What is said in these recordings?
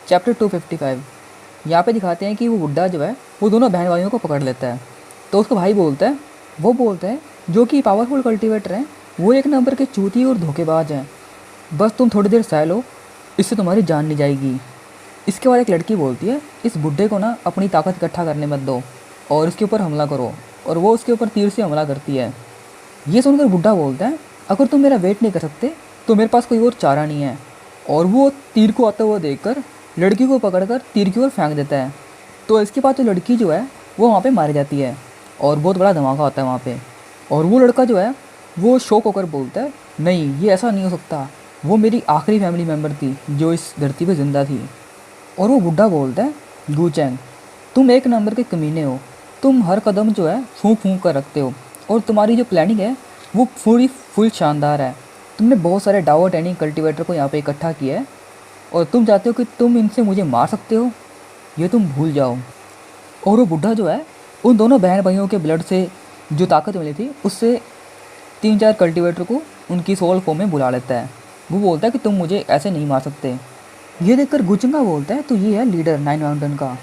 Chapter 255। यहाँ पे दिखाते हैं कि वो बुड्ढा जो है वो दोनों बहन भाइयों को पकड़ लेता है। तो उसका भाई बोलता है, वो बोलता है जो कि पावरफुल कल्टीवेटर हैं वो एक नंबर के चूती और धोखेबाज हैं, बस तुम थोड़ी देर सह लो, इससे तुम्हारी जान नहीं जाएगी। इसके बाद एक लड़की बोलती है, इस बुड्ढे को ना अपनी ताकत इकट्ठा करने मत दो और इसके ऊपर हमला करो, और वो उसके ऊपर तीर से हमला करती है। ये सुनकर बुड्ढा बोलता है, अगर तुम मेरा वेट नहीं कर सकते तो मेरे पास कोई और चारा नहीं है, और वो तीर को आता हुआ देखकर लड़की को पकड़कर तीर की ओर फेंक देता है। तो इसके बाद जो लड़की जो है वो वहाँ पे मारी जाती है और बहुत बड़ा धमाका होता है वहाँ पे। और वो लड़का जो है वो शौक होकर बोलता है, नहीं ये ऐसा नहीं हो सकता, वो मेरी आखिरी फैमिली मेम्बर थी जो इस धरती पे ज़िंदा थी। और वो बुड्ढा बोलता है, गूचैंग तुम एक नंबर के कमीने हो, तुम हर कदम जो है फूंक फूंक कर रखते हो, और तुम्हारी जो प्लानिंग है वो पूरी फुल शानदार है। तुमने बहुत सारे डावर टैनिंग कल्टीवेटर को यहाँ पे इकट्ठा किया है और तुम चाहते हो कि तुम इनसे मुझे मार सकते हो, ये तुम भूल जाओ। और वो बुड्ढा जो है उन दोनों बहन भाइयों के ब्लड से जो ताकत मिली थी उससे 3-4 कल्टीवेटर को उनकी सोल फॉर्म में बुला लेता है। वो बोलता है कि तुम मुझे ऐसे नहीं मार सकते। ये देखकर गुचंगा बोलता है, तो ये है लीडर 9 माउंटेन का,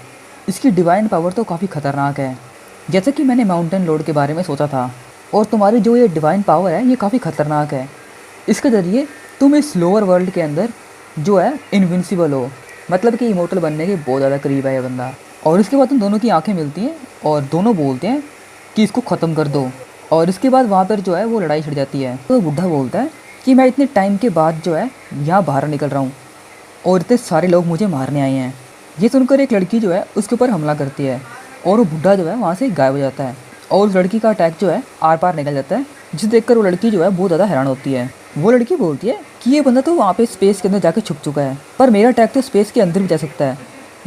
इसकी डिवाइन पावर तो काफ़ी ख़तरनाक है, जैसे कि मैंने माउंटेन लॉर्ड के बारे में सोचा था, और तुम्हारी जो ये डिवाइन पावर है ये काफ़ी ख़तरनाक है। इसके ज़रिए तुम इस लोअर वर्ल्ड के अंदर जो है इनविंसिबल हो, मतलब कि इमोर्टल बनने के बहुत ज़्यादा करीब है ये बंदा। और इसके बाद उन दोनों की आंखें मिलती हैं और दोनों बोलते हैं कि इसको ख़त्म कर दो, और इसके बाद वहाँ पर जो है वो लड़ाई छिड़ जाती है। तो बुड्ढा बोलता है कि मैं इतने टाइम के बाद जो है यहाँ बाहर निकल रहा हूँ और इतने सारे लोग मुझे मारने आए हैं। ये सुनकर एक लड़की जो है उसके ऊपर हमला करती है और वो बुड्ढा जो है वहाँ से गायब हो जाता है, और उस लड़की का अटैक जो है आर पार निकल जाता है, जिसे देखकर वो लड़की जो है बहुत ज़्यादा हैरान होती है। वो लड़की बोलती है कि ये बंदा तो वहाँ पे स्पेस के अंदर जाके छुप चुका है, पर मेरा अटैक तो स्पेस के अंदर भी जा सकता है,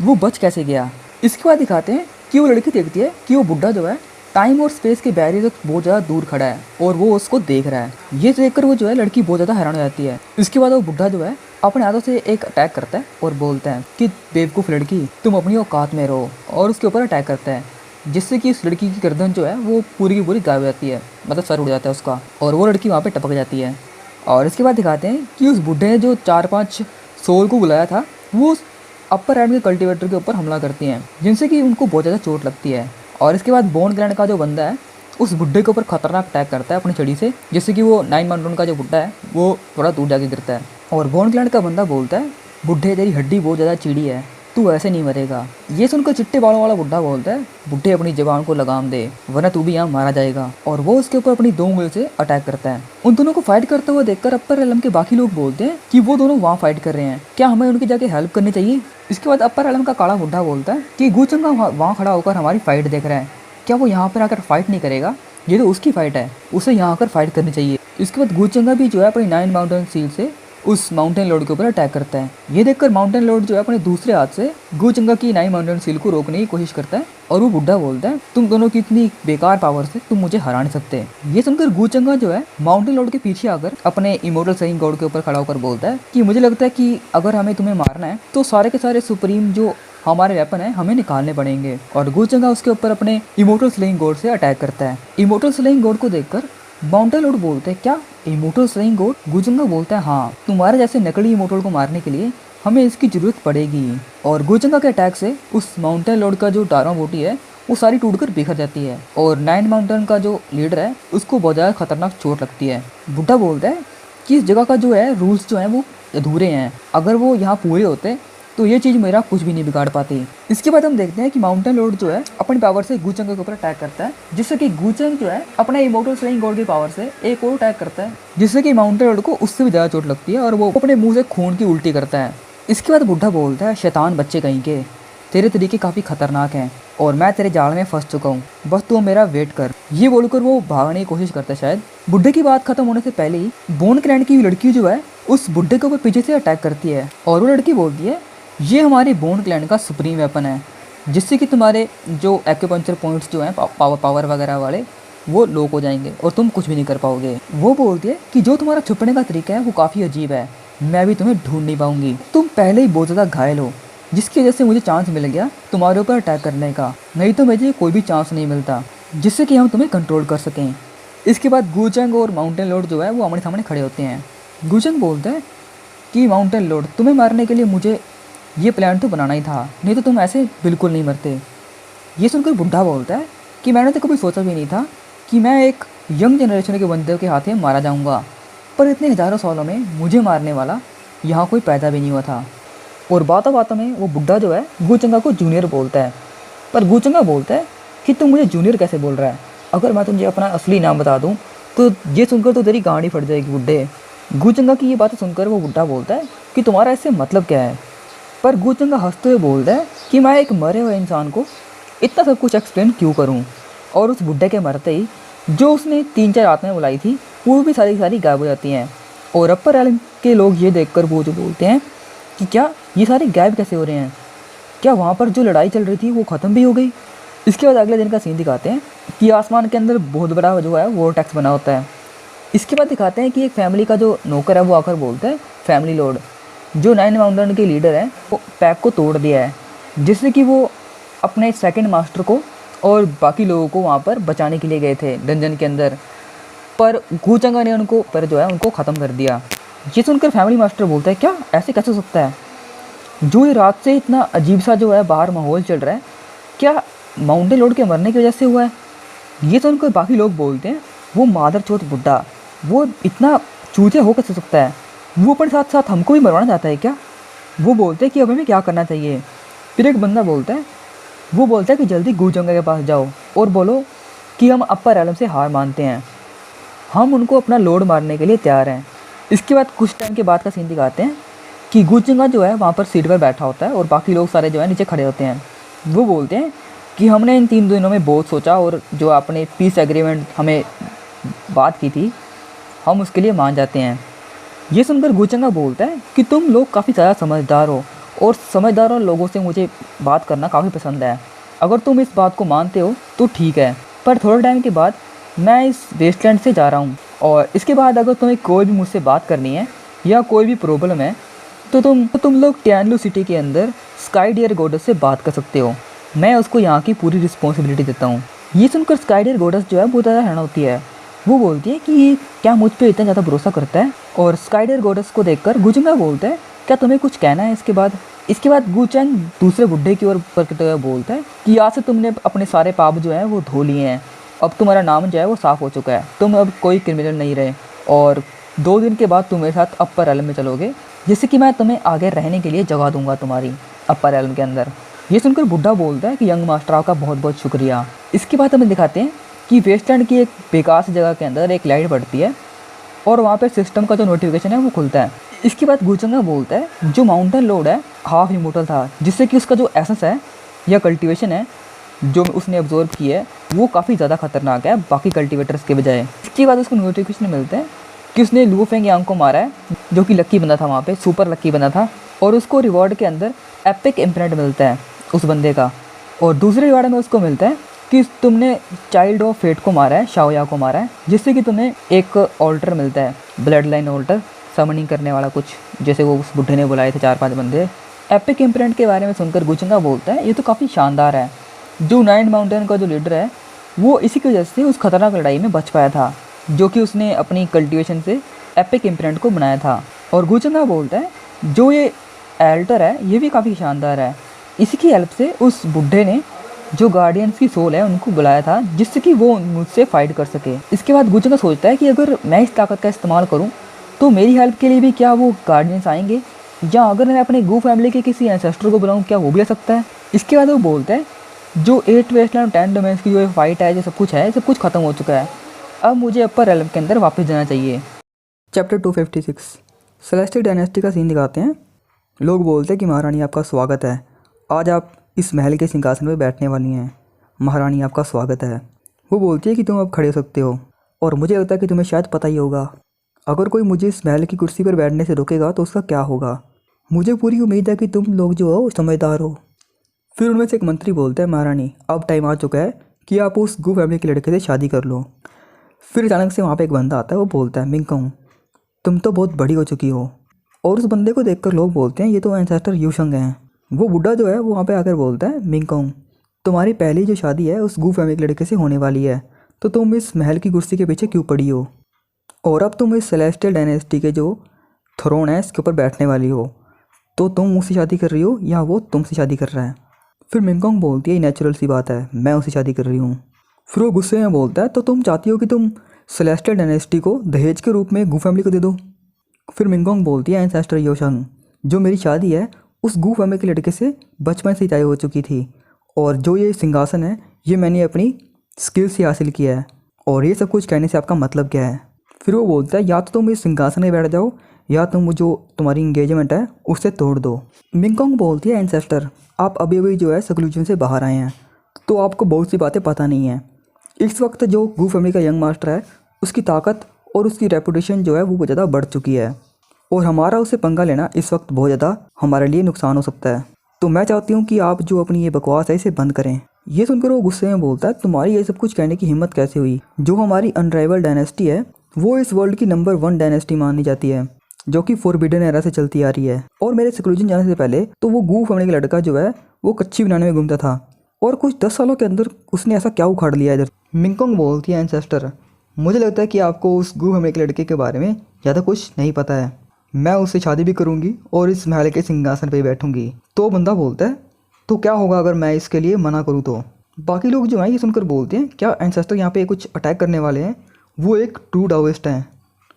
वो बच कैसे गया। इसके बाद दिखाते हैं कि वो लड़की देखती है कि वो बुड्ढा जो है टाइम और स्पेस के बैरियर से बहुत ज़्यादा दूर खड़ा है और वो उसको देख रहा है। ये देखकर वो जो है लड़की बहुत ज़्यादा हैरान हो जाती है। इसके बाद वो बुड्ढा जो है अपने हाथों से एक अटैक करता है और बोलता है कि बेवकूफ़ लड़की तुम अपनी औकात में रहो, और उसके ऊपर अटैक करता है, जिससे कि उस लड़की की गर्दन जो है वो पूरी की पूरी गायब हो जाती है, मतलब सर उड़ जाता है उसका, और वो लड़की वहाँ पे टपक जाती है। और इसके बाद दिखाते हैं कि उस बुड्ढे ने जो 4-5 सोल को बुलाया था वो उस अपर एंड के कल्टीवेटर के ऊपर हमला करती हैं, जिनसे कि उनको बहुत ज़्यादा चोट लगती है। और इसके बाद बोन ग्रैंड का जो बंदा है उस बुड्ढे के ऊपर खतरनाक अटैक करता है अपनी छड़ी से, जिससे कि वो 9 माउंटेन का जो बुड्ढा है वो थोड़ा दूर जाके गिरता है। और बोन ग्रैंड का बंदा बोलता है, बुड्ढे तेरी हड्डी बहुत ज़्यादा चीड़ी है, तू ऐसे नहीं मरेगा। ये सुनकर चिट्टे बालों वाला बुड्ढा बोलता है, बुड्ढे अपनी जबान को लगाम दे वरना तू भी यहाँ मारा जाएगा, और वो उसके ऊपर अपनी 2 उंगली से अटैक करता है। उन दोनों को फाइट करते हुए देखकर अपर एलम के बाकी लोग बोलते हैं कि वो दोनों वहाँ फाइट कर रहे हैं, क्या हमें उनकी जाके हेल्प करनी चाहिए। इसके बाद अपर एलम का काला बुड्ढा बोलता है कि गूचंगा वहाँ खड़ा होकर हमारी फाइट देख रहा है, क्या वो यहाँ पर आकर फाइट नहीं करेगा, ये तो उसकी फाइट है, उसे यहाँ आकर फाइट करनी चाहिए। इसके बाद गूचंगा भी जो है अपनी 9 माउंटेन सील से उस माउंटेन लॉर्ड के ऊपर अटैक करता है। ये देखकर माउंटेन लॉर्ड जो है अपने दूसरे हाथ से गूचंगा की 9 माउंटेन सील को रोकने की कोशिश करता है, और वो बुड्ढा बोलता है, तुम दोनों की इतनी बेकार पावर से तुम मुझे हरा नहीं सकते। ये सुनकर गूचंगा जो है माउंटेन लॉर्ड के पीछे आकर अपने इमोर्टल स्लेइंग गॉड के ऊपर खड़ा होकर बोलता है कि मुझे लगता है कि अगर हमें तुम्हें मारना है तो सारे के सारे सुप्रीम जो हमारे वेपन है हमें निकालने पड़ेंगे। और गूचंगा उसके ऊपर अपने इमोर्टल स्लेइंग गॉड से अटैक करता है। इमोर्टल स्लेइंग गॉड को देखकर माउंटेन लॉर्ड बोलते हैं, क्या इमोर्टल स्लेइंग गॉड। गूचंगा बोलता है, हाँ तुम्हारे जैसे नकली इमोर्टल को मारने के लिए हमें इसकी जरूरत पड़ेगी। और गूचंगा के अटैक से उस माउंटेन लॉर्ड का जो डारा बोटी है वो सारी टूटकर बिखर जाती है, और 9 माउंटेन का जो लीडर है उसको बहुत ज़्यादा खतरनाक चोट लगती है। बुड्ढा बोलता है कि इस जगह का जो है रूल्स जो है वो अधूरे हैं, अगर वो यहाँ पूरे होते तो ये चीज़ मेरा कुछ भी नहीं बिगाड़ पाती। इसके बाद हम देखते हैं कि माउंटेन लॉर्ड जो है अपनी पावर से गूचंग के ऊपर अटैक करता है, जिससे कि गूचंग जो है अपने इमोर्टल स्लेइंग गॉड की पावर से एक और अटैक करता है, जिससे कि माउंटेन लॉर्ड को उससे भी ज़्यादा चोट लगती है और वो अपने मुंह से खून की उल्टी करता है। इसके बाद बुड्ढा बोलता है, शैतान बच्चे कहीं के, तेरे तरीके काफ़ी खतरनाक हैं और मैं तेरे जाल में फंस चुका हूँ, बस तू मेरा वेट कर। ये बोलकर वो भागने की कोशिश करता है। शायद बुड्ढे की बात खत्म होने से पहले ही बोन ग्रैंड की लड़की जो है उस बुड्ढे के ऊपर पीछे से अटैक करती है, और वो लड़की बोलती है, ये हमारे बोन क्लैन का सुप्रीम वेपन है, जिससे कि तुम्हारे जो एक्यूपंक्चर पॉइंट्स जो हैं पावर वगैरह वाले वो लोक हो जाएंगे और तुम कुछ भी नहीं कर पाओगे। वो बोलती है कि जो तुम्हारा छुपने का तरीका है वो काफ़ी अजीब है, मैं भी तुम्हें ढूंढ नहीं पाऊंगी, तुम पहले ही बहुत ज़्यादा घायल हो, जिसकी वजह से मुझे चांस मिल गया तुम्हारे ऊपर अटैक करने का, नहीं तो मुझे कोई भी चांस नहीं मिलता जिससे कि हम तुम्हें कंट्रोल कर सकें। इसके बाद गूचंग और माउंटेन लॉर्ड जो है वो आमने सामने खड़े होते हैं। गूचंग बोलता है कि माउंटेन लॉर्ड तुम्हें मारने के लिए मुझे ये प्लान तो बनाना ही था, नहीं तो तुम ऐसे बिल्कुल नहीं मरते। ये सुनकर बुढ़ा बोलता है कि मैंने तो कभी सोचा भी नहीं था कि मैं एक यंग जनरेशन के बंदे के हाथ में मारा जाऊंगा, पर इतने हज़ारों सालों में मुझे मारने वाला यहाँ कोई पैदा भी नहीं हुआ था। और बातों बातों में वो बुढ़ा जो है गूचंगा को जूनियर बोलता है, पर गूचंगा बोलता है कि तुम मुझे जूनियर कैसे बोल रहा है, अगर मैं तुझे अपना असली नाम बता दूँ तो ये सुनकर तो तेरी गांडी फट जाएगी बुढ़े। गूचंगा की ये बातें सुनकर वो बुढ़ा बोलता है कि तुम्हारा इससे मतलब क्या है। पर गूचंगा हंसते हुए बोलता है कि मैं एक मरे हुए इंसान को इतना सब कुछ एक्सप्लेन क्यों करूं। और उस बुढ़े के मरते ही जो उसने 3-4 आत्माएं बुलाई थी वो भी सारी सारी गायब हो जाती हैं। और अपर एलिम के लोग ये देखकर वो जो बोलते हैं कि क्या ये सारे गायब कैसे हो रहे हैं, क्या वहाँ पर जो लड़ाई चल रही थी वो ख़त्म भी हो गई। इसके बाद अगले दिन का सीन दिखाते हैं कि आसमान के अंदर बहुत बड़ा जो है वोर्टेक्स बना होता है। इसके बाद दिखाते हैं कि एक फैमिली का जो नौकर है वो आकर बोलता है फैमिली लॉर्ड जो 9 माउंटेन के लीडर हैं वो पैक को तोड़ दिया है, जिससे कि वो अपने सेकंड मास्टर को और बाकी लोगों को वहाँ पर बचाने के लिए गए थे डंजन के अंदर, पर गूचंगा ने उनको पर जो है उनको ख़त्म कर दिया। ये सुनकर फैमिली मास्टर बोलता है क्या ऐसे कैसे हो सकता है, जो ये रात से इतना अजीब सा जो है बाहर माहौल चल रहा है क्या माउंटेन लॉर्ड के मरने की वजह से हुआ है। ये सुनकर बाकी लोग बोलते हैं वो मादर चौथ बुड्ढा वो इतना चूतिया हो कैसे सकता है, वो अपने साथ साथ हमको भी मरवाना चाहता है क्या। वो बोलते हैं कि अब हमें क्या करना चाहिए। फिर एक बंदा बोलता है वो बोलता है कि जल्दी गूचंगा के पास जाओ और बोलो कि हम अपर एलम से हार मानते हैं, हम उनको अपना लोड मारने के लिए तैयार हैं। इसके बाद कुछ टाइम के बाद का सीन दिखाते हैं कि गूचंगा जो है वहाँ पर सीट पर बैठा होता है और बाकी लोग सारे जो है नीचे खड़े होते हैं। वो बोलते हैं कि हमने इन 3 दिनों में बहुत सोचा और जो आपने पीस एग्रीमेंट हमें बात की थी हम उसके लिए मान जाते हैं। ये सुनकर गूचंगा बोलता है कि तुम लोग काफ़ी ज़्यादा समझदार हो और समझदार लोगों से मुझे बात करना काफ़ी पसंद है, अगर तुम इस बात को मानते हो तो ठीक है, पर थोड़े टाइम के बाद मैं इस वेस्टलैंड से जा रहा हूँ और इसके बाद अगर तुम्हें कोई भी मुझसे बात करनी है या कोई भी प्रॉब्लम है तो तुम लोग टियानलू सिटी के अंदर स्काई डियर गॉडेस से बात कर सकते हो, मैं उसको यहाँ की पूरी रिस्पॉन्सिबिलिटी देता हूँ। ये सुनकर स्काई डियर गॉडेस जो है बहुत ज़्यादा हैरान होती है, वो बोलती है कि क्या मुझ पर इतना ज़्यादा भरोसा करता है। और स्काई डियर गॉडेस को देखकर गूचंगा बोलता है क्या तुम्हें कुछ कहना है। इसके बाद गूचेंग दूसरे बुड्ढे की ओर करते हुए बोलता है कि आज से तुमने अपने सारे पाप जो हैं वो धो लिए हैं, अब तुम्हारा नाम जो है वो साफ़ हो चुका है, तुम अब कोई क्रिमिनल नहीं रहे और 2 दिन के बाद तुम मेरे साथ अपर एलम में चलोगे, जिससे कि मैं तुम्हें आगे रहने के लिए जगह दूंगा तुम्हारी अपर एलम के अंदर। ये सुनकर बुढ़ा बोलता है कि यंग मास्टर आपका बहुत बहुत शुक्रिया। इसके बाद हमें दिखाते हैं कि वेस्टलैंड की एक बेकार सी जगह के अंदर एक लाइट बढ़ती है और वहाँ पर सिस्टम का जो नोटिफिकेशन है वो खुलता है। इसके बाद गूचंगा बोलता है जो माउंटेन लॉर्ड है हाफ इमोर्टल था, जिससे कि उसका जो एसेंस है या कल्टीवेशन है जो उसने ऑब्जर्व की है वो काफ़ी ज़्यादा खतरनाक है बाकी कल्टीवेटर्स के बजाय। इसके बाद उसको नोटिफिकेशन मिलता है कि उसने लू फेंग यांग को मारा है जो कि लक्की बंदा था, वहाँ पे सुपर लक्की बंदा था, और उसको रिवॉर्ड के अंदर एपिक इम्प्रिंट मिलता है उस बंदे का। और दूसरे रिवॉर्ड में उसको मिलता है कि तुमने चाइल्ड ऑफ फेट को मारा है, शाओया को मारा है, जिससे कि तुम्हें एक ऑल्टर मिलता है, ब्लड लाइन ऑल्टर, समनिंग करने वाला कुछ, जैसे वो उस बुढ़े ने बुलाए थे 4-5 बंदे। एपिक इम्प्रिंट के बारे में सुनकर गूचंगा बोलता है ये तो काफ़ी शानदार है, जो 9 माउंटेन का जो लीडर है वो इसी की वजह से उस खतरनाक लड़ाई में बच पाया था, जो कि उसने अपनी कल्टीवेशन से एपिक इम्प्रिंट को बनाया था। और गूचंगा बोलता है जो ये एल्टर है ये भी काफ़ी शानदार है, इसी की हेल्प से उस बुढ़े ने जो गार्डियंस की सोल है उनको बुलाया था, जिससे कि वो मुझसे फाइट कर सके। इसके बाद गूचंगा सोचता है कि अगर मैं इस ताकत का इस्तेमाल करूं तो मेरी हेल्प के लिए भी क्या वो गार्डियंस आएंगे, या अगर मैं अपने गू फैमिली के किसी एंसेस्टर को बुलाऊं क्या वो भी आ सकता है। इसके बाद वो बोलता है जो 8 वेस्टलैंड 10 डोमेन्स की जो फाइट है, जो सब कुछ है, सब कुछ खत्म हो चुका है, अब मुझे अपर रेलम के अंदर वापस जाना चाहिए। चैप्टर 256 सेलेस्टियल डायनेस्टी का सीन दिखाते हैं। लोग बोलते हैं कि महारानी आपका स्वागत है, आज आप इस महल के सिंहासन पर बैठने वाली हैं, महारानी आपका स्वागत है। वो बोलती है कि तुम अब खड़े हो सकते हो, और मुझे लगता है कि तुम्हें शायद पता ही होगा अगर कोई मुझे इस महल की कुर्सी पर बैठने से रोकेगा तो उसका क्या होगा। मुझे पूरी उम्मीद है कि तुम लोग जो हो समझदार हो। फिर उनमें से एक मंत्री बोलता है महारानी अब टाइम आ चुका है कि आप उस गू फैमिली के लड़के से शादी कर लो। फिर अचानक से वहाँ पे एक बंदा आता है, वो बोलता है मिंगकोंग तुम तो बहुत बड़ी हो चुकी हो, और उस बंदे को देखकर लोग बोलते हैं ये तो एंसेस्टर यूशंग हैं। वो बुढ़ा जो है वो वहाँ पे आकर बोलता है मिंगकोंग तुम्हारी पहली जो शादी है उस गू फैमिली के लड़के से होने वाली है, तो तुम इस महल की कुर्सी के पीछे क्यों पड़ी हो, और अब तुम इस सेलेस्टियल डायनेस्टी के जो थ्रोन है इसके ऊपर बैठने वाली हो। तो तुम उससे शादी कर रही हो या वो तुमसे शादी कर रहा है? फिर मिंगकोंग बोलती है, ये नेचुरल सी बात है, मैं उससे शादी कर रही हूँ। फिर वो गुस्से में बोलता है, तो तुम चाहती हो कि तुम सेलेस्टियल डायनेस्टी को दहेज के रूप में गू फैमिली को दे दो? फिर मिंगकोंग बोलती है, एंसेस्टर योशंग, जो मेरी शादी है उस गू फैमिली के लड़के से बचपन से ही तय हो चुकी थी, और जो ये सिंहासन है ये मैंने अपनी स्किल से हासिल किया है, और ये सब कुछ कहने से आपका मतलब क्या है? फिर वो बोलता है, या तो तुम इस सिंहासन में बैठ जाओ या तुम जो तुम्हारी इंगेजमेंट है उससे तोड़ दो। मिंगकोंग बोलती है, एंसेस्टर, आप अभी अभी जो है सक्लूजन से बाहर आए हैं, तो आपको बहुत सी बातें पता नहीं है। इस वक्त जो गू फैमिली का यंग मास्टर है उसकी ताकत और उसकी रेपुटेशन जो है वो बहुत ज़्यादा बढ़ चुकी है, और हमारा उससे पंगा लेना इस वक्त बहुत ज़्यादा हमारे लिए नुकसान हो सकता है। तो मैं चाहती हूँ कि आप जो अपनी ये बकवास है इसे बंद करें। ये सुनकर वो गुस्से में बोलता है, तुम्हारी ये सब कुछ कहने की हिम्मत कैसे हुई? जो हमारी अनराइवल डायनेस्टी है वो इस वर्ल्ड की नंबर 1 डायनेस्टी मानी जाती है, जो कि फॉरबिडन एरा से चलती आ रही है। और मेरे सक्लूजन जाने से पहले तो वो गू फैमिली का लड़का जो है वो कच्ची बनाने में घूमता था, और कुछ 10 सालों के अंदर उसने ऐसा क्या उखाड़ लिया इधर? मिंगकोंग बोलती है, एंसेस्टर, मुझे लगता है कि आपको उस गू फैमिली के लड़के के बारे में ज़्यादा कुछ नहीं पता है। मैं उससे शादी भी करूँगी और इस महल के सिंहासन पर बैठूँगी। तो बंदा बोलता है, तो क्या होगा अगर मैं इसके लिए मना करूँ? तो बाकी लोग जो हैं ये सुनकर बोलते हैं, क्या एंसेस्टर यहाँ पे कुछ अटैक करने वाले हैं? वो एक ट्रू डाओइस्ट हैं,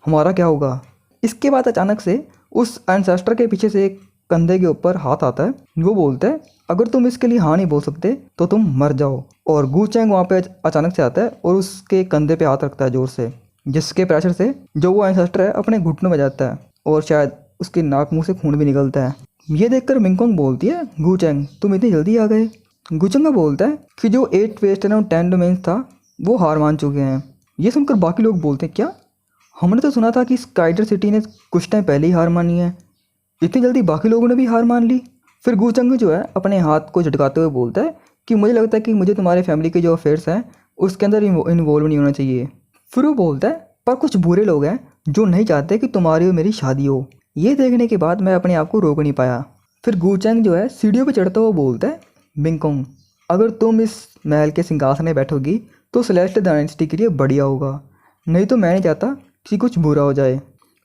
हमारा क्या होगा? इसके बाद अचानक से उस एंसेस्टर के पीछे से एक कंधे के ऊपर हाथ आता है। वो बोलता है, अगर तुम इसके लिए हाँ नहीं बोल सकते तो तुम मर जाओ। और गू चैंग वहाँ पे अचानक से आता है और उसके कंधे पे हाथ रखता है ज़ोर से, जिसके प्रेशर से जो वो एंसेस्टर है अपने घुटनों में जाता है, और शायद उसके नाक मुंह से खून भी निकलता है। ये देखकर मिंगकोंग बोलती है, गू चैंग तुम इतनी जल्दी आ गए। गुचंगा बोलता है कि जो 8 वेस्ट एंड 10 डोमेन्स था वो हार मान चुके हैं। ये सुनकर बाकी लोग बोलते हैं, क्या? हमने तो सुना था कि स्काइडर सिटी ने कुछ टाइम पहले ही हार मानी है, इतनी जल्दी बाकी लोगों ने भी हार मान ली? फिर गुचंग जो है अपने हाथ को झटकाते हुए बोलता है कि मुझे लगता है कि मुझे तुम्हारे फैमिली के जो अफेयर्स हैं उसके अंदर इन्वॉल्व नहीं होना चाहिए। फिर वो बोलता है, पर कुछ बुरे लोग हैं जो नहीं चाहते कि तुम्हारी और मेरी शादी हो। ये देखने के बाद मैं अपने आप को रोक नहीं पाया। फिर गुचंग जो है सीढ़ियों पर चढ़ता हुआ बोलता है, मिंगकोंग, अगर तुम इस महल के सिंहासन में बैठोगी तो सेलेस्टियल डायनेस्टी के लिए बढ़िया होगा, नहीं तो मैं नहीं चाहता कि कुछ बुरा हो जाए।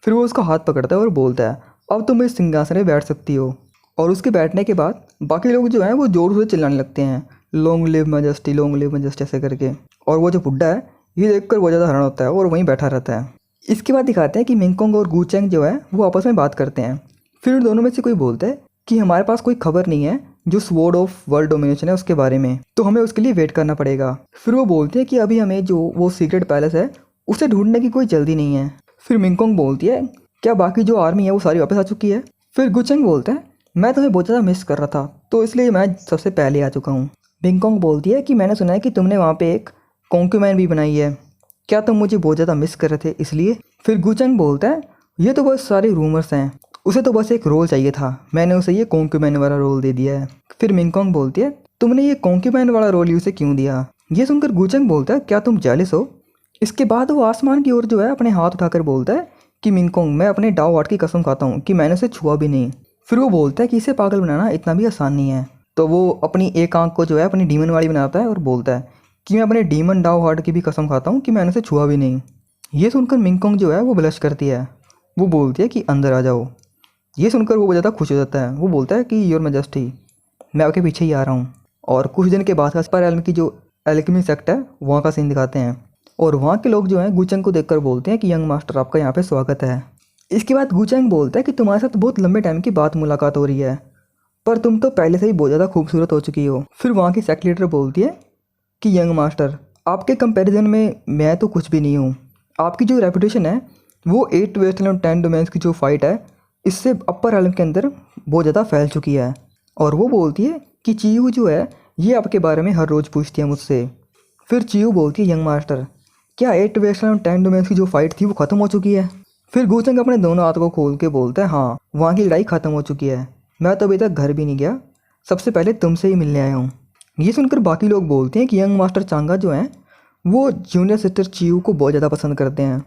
फिर वो उसका हाथ पकड़ता है और बोलता है, अब तुम इस सिंहासन में बैठ सकती हो। और उसके बैठने के बाद बाकी लोग जो हैं वो जोर से चिल्लाने लगते हैं, long live majesty, long live majesty ऐसे करके। और वो जो बुड्ढा है ये देखकर वो ज़्यादा हैरान होता है और वहीं बैठा रहता है। इसके बाद दिखाते हैं कि मिंगकोंग और गुचेंग जो है वो आपस में बात करते हैं। फिर उन दोनों में से कोई बोलता है कि हमारे पास कोई खबर नहीं है जो स्वॉर्ड ऑफ वर्ल्ड डोमिनेशन है उसके बारे में, तो हमें उसके लिए वेट करना पड़ेगा। फिर वो बोलते हैं कि अभी हमें जो वो सीक्रेट पैलेस है उसे ढूंढने की कोई जल्दी नहीं है। फिर मिंगकोंग बोलती है, क्या बाकी जो आर्मी है वो सारी वापस आ चुकी है? फिर गुचेंग बोलता है, मैं तुम्हें बहुत ज़्यादा मिस कर रहा था तो इसलिए मैं सबसे पहले आ चुका हूँ। मिंगकोंग बोलती है कि मैंने सुना है कि तुमने वहाँ पे एक कॉन्क्यूमाइन भी बनाई है, क्या तुम मुझे बहुत ज़्यादा मिस कर रहे थे इसलिए? फिर गुचेंग बोलता है, ये तो बस सारे रूमर्स हैं, उसे तो बस एक रोल चाहिए था, मैंने उसे ये कॉन्क्यूमाइन वाला रोल दे दिया है। फिर मिंगकोंग बोलती है, तुमने ये कॉन्क्यूमाइन वाला रोल ही उसे क्यों दिया? ये सुनकर गुचेंग बोलता है, क्या तुम जेलस हो? इसके बाद वो आसमान की ओर जो है अपने हाथ उठाकर बोलता है कि मिंगकोंग, मैं अपने डाओ हार्ट की कसम खाता हूँ कि मैंने उसे छुआ भी नहीं। फिर वो बोलता है कि इसे पागल बनाना इतना भी आसान नहीं है। तो वो अपनी एक आंख को जो है अपनी डीमन वाली बनाता है और बोलता है कि मैं अपने डीमन डाओ हार्ट की भी कसम खाता हूँ कि मैंने उसे छुआ भी नहीं। ये सुनकर मिंगकोंग जो है वो ब्लश करती है, वो बोलती है कि अंदर आ जाओ। ये सुनकर वो ज़्यादा खुश हो जाता है, वो बोलता है कि योर मैजेस्टी, मैं आपके पीछे ही आ रहा हूँ। और कुछ दिन के बाद स्पर एल्म की जो एल्केमी सेक्ट है वहाँ का सीन दिखाते हैं, और वहाँ के लोग जो हैं गुचेंग को देखकर बोलते हैं कि यंग मास्टर आपका यहाँ पे स्वागत है। इसके बाद गुचेंग बोलता है कि तुम्हारे साथ बहुत लंबे टाइम के बाद मुलाकात हो रही है, पर तुम तो पहले से ही बहुत ज़्यादा खूबसूरत हो चुकी हो। फिर वहाँ की सेक्ट लीडर बोलती है कि यंग मास्टर, आपके कंपैरिजन में मैं तो कुछ भी नहीं हूँ, आपकी जो रेपुटेशन है वो 8 वेस्टर्न और 10 डोमेन्स की जो फाइट है इससे अपर एल्म के अंदर बहुत ज़्यादा फैल चुकी है। और वो बोलती है कि चीयू जो है ये आपके बारे में हर रोज़ पूछती है मुझसे। फिर चीयू बोलती है, यंग मास्टर, क्या 8 वेस्टर्न और 10 डोमेन्स की जो फाइट थी वो ख़त्म हो चुकी है? फिर गुचेंग अपने दोनों हाथों को खोल के बोलता है, हाँ वहाँ की लड़ाई ख़त्म हो चुकी है, मैं तो अभी तक घर भी नहीं गया, सबसे पहले तुमसे ही मिलने आया हूँ। ये सुनकर बाकी लोग बोलते हैं कि यंग मास्टर चांगा जो हैं वो जूनियर सिस्टर चीयू को बहुत ज़्यादा पसंद करते हैं,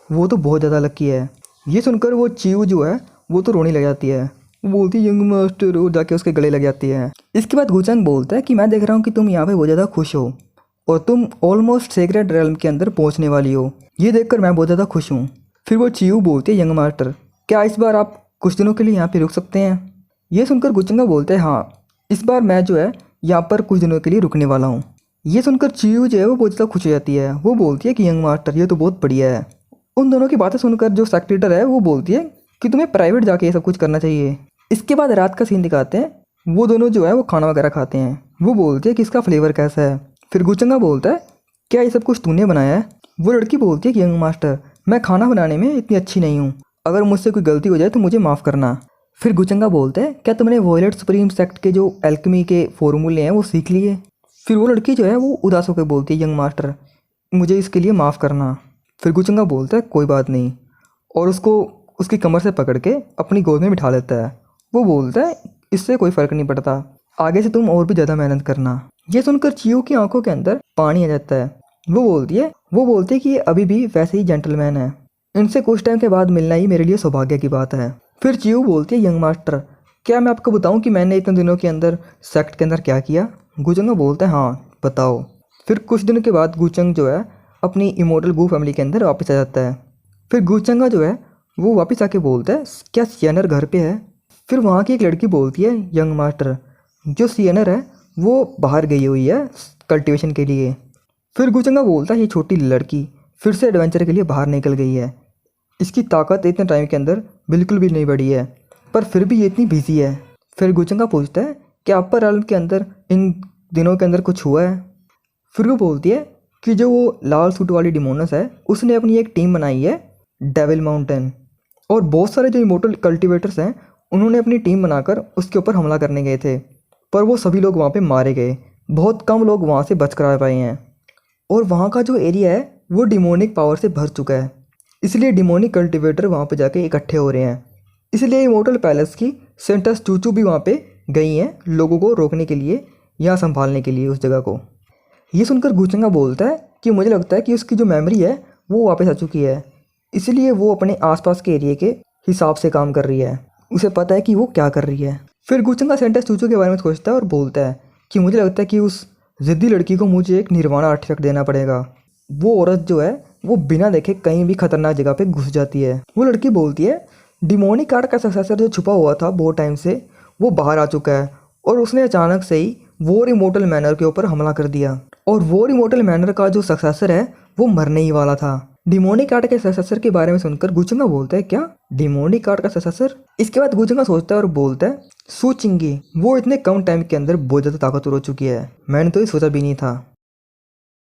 वो तो बहुत ज़्यादा लकी है। ये सुनकर वो चीयू जो है वो तो रोने लग जाती है, वो बोलती है यंग मास्टर, और जाके उसके गले लग जाती है। इसके बाद गुचेंग बोलता है कि मैं देख रहा हूँ कि तुम यहाँ पे बहुत ज़्यादा खुश हो और तुम ऑलमोस्ट सेक्रेट रेल्म के अंदर पहुँचने वाली हो, ये देखकर मैं बहुत ज़्यादा खुश हूँ। फिर वो चीयू बोलती है, यंग मास्टर, क्या इस बार आप कुछ दिनों के लिए यहाँ पे रुक सकते हैं? ये सुनकर गुचंगा बोलते हैं हाँ, इस बार मैं जो है यहाँ पर कुछ दिनों के लिए रुकने वाला हूँ। ये सुनकर चियू जो है वो बहुत ज़्यादा खुश हो जाती है। वो बोलती है कि यंग मास्टर ये तो बहुत बढ़िया है। उन दोनों की बातें सुनकर जो सेक्रेटर है वो बोलती है कि तुम्हें प्राइवेट जाके ये सब कुछ करना चाहिए। इसके बाद रात का सीन दिखाते हैं। वो दोनों जो है वो खाना वगैरह खाते हैं। वो बोलती है कि इसका फ्लेवर कैसा है। फिर गुचंगा बोलता है क्या ये सब कुछ तूने बनाया है? वो लड़की बोलती है कि यंग मास्टर मैं खाना बनाने में इतनी अच्छी नहीं हूँ, अगर मुझसे कोई गलती हो जाए तो मुझे माफ़ करना। फिर गुचंगा बोलते हैं क्या तुमने वॉयलेट सुप्रीम सेक्ट के जो एल्केमी के फॉर्मूले हैं वो सीख लिए? फिर वो लड़की जो है वो उदास होकर बोलती है यंग मास्टर मुझे इसके लिए माफ़ करना। फिर गुचंगा बोलता है कोई बात नहीं, और उसको उसकी कमर से पकड़ के अपनी गोद में बिठा लेता है। वो बोलता है इससे कोई फ़र्क नहीं पड़ता, आगे से तुम और भी ज़्यादा मेहनत करना। ये सुनकर चियो की आंखों के अंदर पानी आ जाता है। वो बोलती है कि ये अभी भी वैसे ही जेंटलमैन है, इनसे कुछ टाइम के बाद मिलना ही मेरे लिए सौभाग्य की बात है। फिर चियो बोलती है यंग मास्टर क्या मैं आपको बताऊं कि मैंने इतने दिनों के अंदर सेक्ट के अंदर क्या किया? गुचंगा बोलता है हाँ बताओ। फिर कुछ दिनों के बाद गुचंग जो है अपनी इमोर्टल गू फैमिली के अंदर वापस आ जाता है। फिर गुचंगा जो है वो वापस आके बोलता है क्या सियनर घर पे है? फिर वहाँ की एक लड़की बोलती है यंग मास्टर जो सियनर है वो बाहर गई हुई है कल्टीवेशन के लिए। फिर गुचंगा बोलता है ये छोटी लड़की फिर से एडवेंचर के लिए बाहर निकल गई है, इसकी ताकत इतने टाइम के अंदर बिल्कुल भी नहीं बढ़ी है, पर फिर भी ये इतनी बिजी है। फिर गुचंगा पूछता है कि अपर realm के अंदर इन दिनों के अंदर कुछ हुआ है? फिर वो बोलती है कि जो वो लाल सूट वाली डिमोनस है उसने अपनी एक टीम बनाई है डेविल माउंटेन, और बहुत सारे जो इमोर्टल कल्टिवेटर्स हैं उन्होंने अपनी टीम बनाकर उसके ऊपर हमला करने गए थे, पर वो सभी लोग वहाँ पे मारे गए। बहुत कम लोग वहाँ से बच कर आ पाए हैं, और वहाँ का जो एरिया है वो डिमोनिक पावर से भर चुका है, इसलिए डिमोनिक कल्टिवेटर वहाँ पे जाके इकट्ठे हो रहे हैं। इसलिए इमोर्टल पैलेस की सेंटस चूचू भी वहाँ पे गई हैं लोगों को रोकने के लिए या संभालने के लिए उस जगह को। ये सुनकर गुचंगा बोलता है कि मुझे लगता है कि उसकी जो मेमोरी है वो वापस आ चुकी है, इसलिए वो अपने आसपास के एरिया के हिसाब से काम कर रही है, उसे पता है कि वो क्या कर रही है। फिर गुचंगा सेंटस चूचू के बारे में सोचता है और बोलता है कि मुझे लगता है कि उस ज़िद्दी लड़की को मुझे एक निर्वाणा आर्टिफैक्ट देना पड़ेगा। वो औरत जो है वो बिना देखे कहीं भी खतरनाक जगह पे घुस जाती है। वो लड़की बोलती है डिमोनिक आर्ट का सक्सेसर जो छुपा हुआ था बहुत टाइम से वो बाहर आ चुका है, और उसने अचानक से ही वॉर इमोर्टल मैनर के ऊपर हमला कर दिया, और वॉर इमोर्टल मैनर का जो सक्सेसर है वो मरने ही वाला था। डिमोनिक आर्ट के सक्सेसर के बारे में सुनकर गुचंगा बोलता है क्या डिमोनिक आर्ट का सक्सेसर? इसके बाद गुचंगा सोचता है और बोलता है सूचिंगी वो इतने कम टाइम के अंदर बहुत ज़्यादा ताकतवर हो चुकी है, मैंने तो ये सोचा भी नहीं था।